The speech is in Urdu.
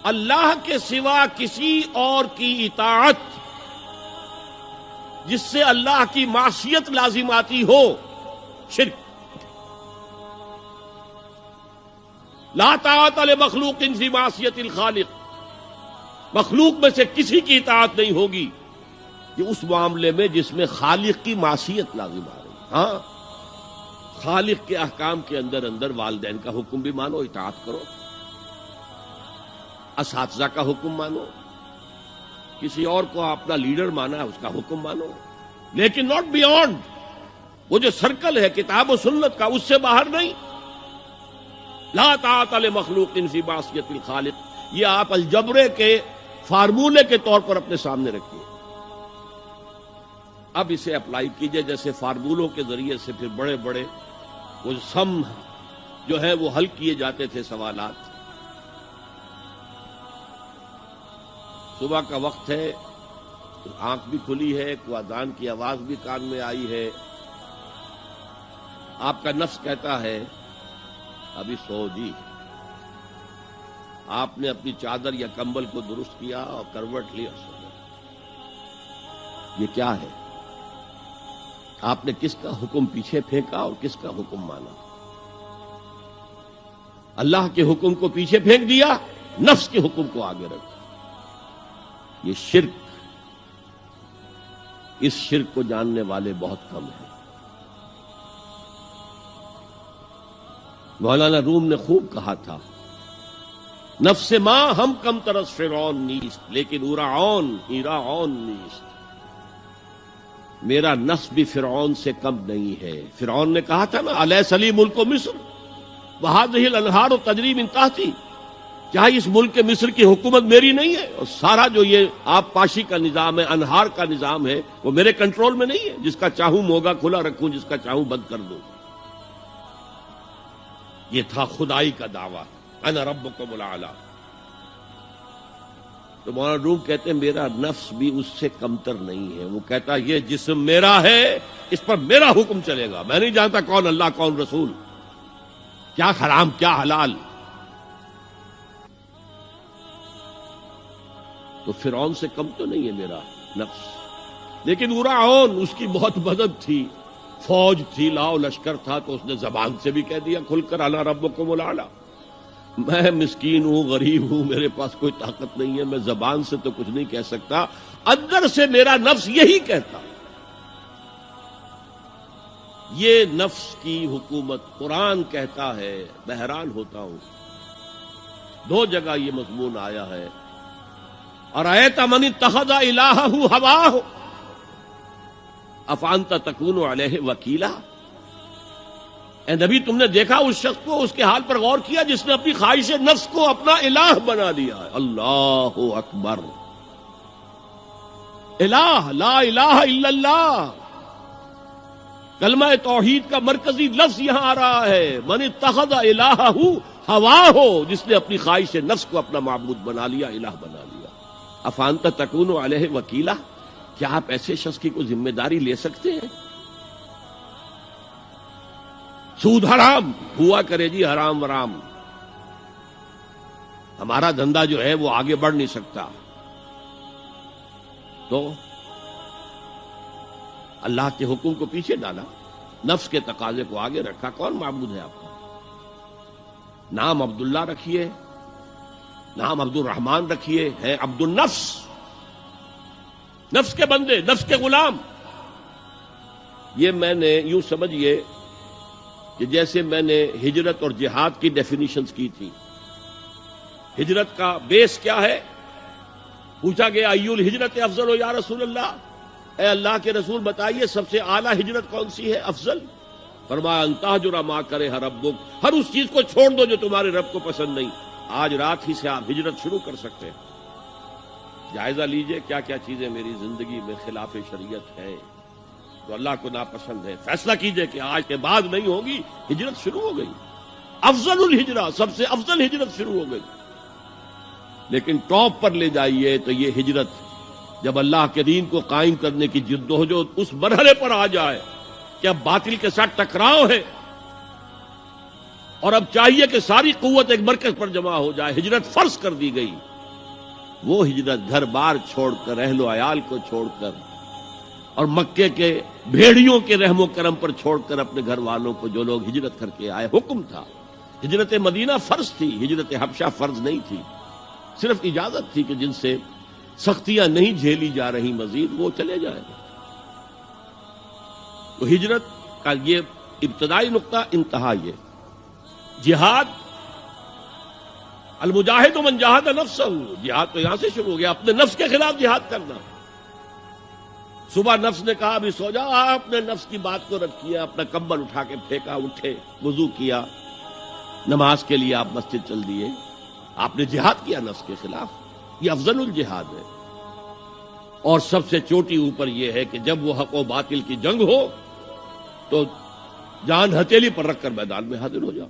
اللہ کے سوا کسی اور کی اطاعت جس سے اللہ کی معصیت لازم آتی ہو، شرک۔ لا طاعت لمخلوق فی معصیت الخالق، مخلوق میں سے کسی کی اطاعت نہیں ہوگی کہ اس معاملے میں جس میں خالق کی معصیت لازم آ رہی۔ ہاں، خالق کے احکام کے اندر والدین کا حکم بھی مانو، اطاعت کرو، اساتذہ کا حکم مانو، کسی اور کو اپنا لیڈر مانا ہے اس کا حکم مانو، لیکن ناٹ بیونڈ، وہ جو سرکل ہے کتاب و سنت کا، اس سے باہر نہیں۔ لا طاعت لمخلوق فی معصیت الخالق، یہ آپ الجبرے کے فارمولے کے طور پر اپنے سامنے رکھیے، اب اسے اپلائی کیجئے۔ جیسے فارمولوں کے ذریعے سے پھر بڑے بڑے وہ سم جو ہے وہ حل کیے جاتے تھے سوالات۔ صبح کا وقت ہے، آنکھ بھی کھلی ہے، کوئی اذان کی آواز بھی کان میں آئی ہے، آپ کا نفس کہتا ہے ابھی سو جی۔ آپ نے اپنی چادر یا کمبل کو درست کیا اور کروٹ لی اور سو گئے۔ یہ کیا ہے؟ آپ نے کس کا حکم پیچھے پھینکا اور کس کا حکم مانا؟ اللہ کے حکم کو پیچھے پھینک دیا، نفس کے حکم کو آگے رکھا۔ یہ شرک، اس شرک کو جاننے والے بہت کم ہیں۔ مولانا روم نے خوب کہا تھا، نفس ماں ہم کم ترس فرعون نیست لیکن اورعون ایراعون نیست۔ میرا نفس بھی فرعون سے کم نہیں ہے۔ فرعون نے کہا تھا نا الیس لی ملک مصر وہذہ الانہار تجری من تحتی، کیا اس ملک مصر کی حکومت میری نہیں ہے؟ اور سارا جو یہ آب پاشی کا نظام ہے، انہار کا نظام ہے، وہ میرے کنٹرول میں نہیں ہے؟ جس کا چاہوں موگا کھلا رکھوں، جس کا چاہوں بند کر دوں۔ یہ تھا خدائی کا دعویٰ، انا ربکم الاعلی۔ تو مولانا روم کہتے ہیں میرا نفس بھی اس سے کمتر نہیں ہے۔ وہ کہتا یہ جسم میرا ہے، اس پر میرا حکم چلے گا، میں نہیں جانتا کون اللہ کون رسول، کیا حرام کیا حلال۔ تو فرعون سے کم تو نہیں ہے میرا نفس، لیکن اورعون اس کی بہت مدد تھی، فوج تھی، لاؤ لشکر تھا، تو اس نے زبان سے بھی کہہ دیا کھل کر انا ربکم الاعلی۔ میں مسکین ہوں، غریب ہوں، میرے پاس کوئی طاقت نہیں ہے، میں زبان سے تو کچھ نہیں کہہ سکتا، اندر سے میرا نفس یہی کہتا۔ یہ نفس کی حکومت قرآن کہتا ہے، میں حیران ہوتا ہوں، دو جگہ یہ مضمون آیا ہے، ارأیت من اتخذ الہہ ہواہ افانت تکون علیہ وکیلا۔ اے نبی تم نے دیکھا اس شخص کو، اس کے حال پر غور کیا جس نے اپنی خواہش نفس کو اپنا الہ بنا لیا ہے۔ اللہ اکبر، الہ لا الہ الا اللہ، کلمہ توحید کا مرکزی لفظ یہاں آ رہا ہے، من اتخذ الہہ ہواہ، جس نے اپنی خواہش نفس کو اپنا معبود بنا لیا، الہ بنا لیا۔ افانت تکون علیہ وکیلا، کیا آپ ایسے شخص کی کوئی ذمہ داری لے سکتے ہیں؟ سود حرام ہوا کرے جی، حرام ورام، ہمارا دھندا جو ہے وہ آگے بڑھ نہیں سکتا، تو اللہ کے حکم کو پیچھے ڈالا، نفس کے تقاضے کو آگے رکھا۔ کون معبود ہے آپ کا؟ نام عبداللہ رکھیے، نام عبد الرحمان رکھیے، ہے عبد النفس، نفس کے بندے، نفس کے غلام۔ یہ میں نے یوں سمجھیے کہ جیسے میں نے ہجرت اور جہاد کی ڈیفینیشنز کی تھی۔ ہجرت کا بیس کیا ہے؟ پوچھا گیا ای الہجرت افضل یا رسول اللہ، اے اللہ کے رسول بتائیے سب سے اعلیٰ ہجرت کون سی ہے، افضل؟ فرمایا ان تہجر ما کرہ ربک، ہر اس چیز کو چھوڑ دو جو تمہارے رب کو پسند نہیں۔ آج رات ہی سے آپ ہجرت شروع کر سکتے ہیں۔ جائزہ لیجئے کیا کیا چیزیں میری زندگی میں خلاف شریعت ہے، تو اللہ کو ناپسند ہے، فیصلہ کیجئے کہ آج کے بعد نہیں ہوگی، ہجرت شروع ہو گئی، افضل الہجرہ، سب سے افضل ہجرت شروع ہو گئی۔ لیکن ٹاپ پر لے جائیے تو یہ ہجرت جب اللہ کے دین کو قائم کرنے کی جدوجہد اس مرحلے پر آ جائے کہ اب باطل کے ساتھ ٹکراؤ ہے اور اب چاہیے کہ ساری قوت ایک مرکز پر جمع ہو جائے، ہجرت فرض کر دی گئی، وہ ہجرت گھر بار چھوڑ کر، اہل و عیال کو چھوڑ کر، اور مکے کے بھیڑیوں کے رحم و کرم پر چھوڑ کر اپنے گھر والوں کو جو لوگ ہجرت کر کے آئے، حکم تھا۔ ہجرت مدینہ فرض تھی، ہجرت حبشہ فرض نہیں تھی، صرف اجازت تھی کہ جن سے سختیاں نہیں جھیلی جا رہی مزید وہ چلے جائیں۔ تو ہجرت کا یہ ابتدائی نقطہ، انتہا یہ جہاد، المجاہد من جاہد نفسہ، جہاد تو یہاں سے شروع ہو گیا، اپنے نفس کے خلاف جہاد کرنا۔ صبح نفس نے کہا ابھی سو جاؤ، آپ نے نفس کی بات کو رد کیا، اپنا کمبل اٹھا کے پھینکا، اٹھے، وضو کیا، نماز کے لیے آپ مسجد چل دیے، آپ نے جہاد کیا نفس کے خلاف۔ یہ افضل الجہاد ہے، اور سب سے چوٹی اوپر یہ ہے کہ جب وہ حق و باطل کی جنگ ہو تو جان ہتھیلی پر رکھ کر میدان میں حاضر ہو جاؤ۔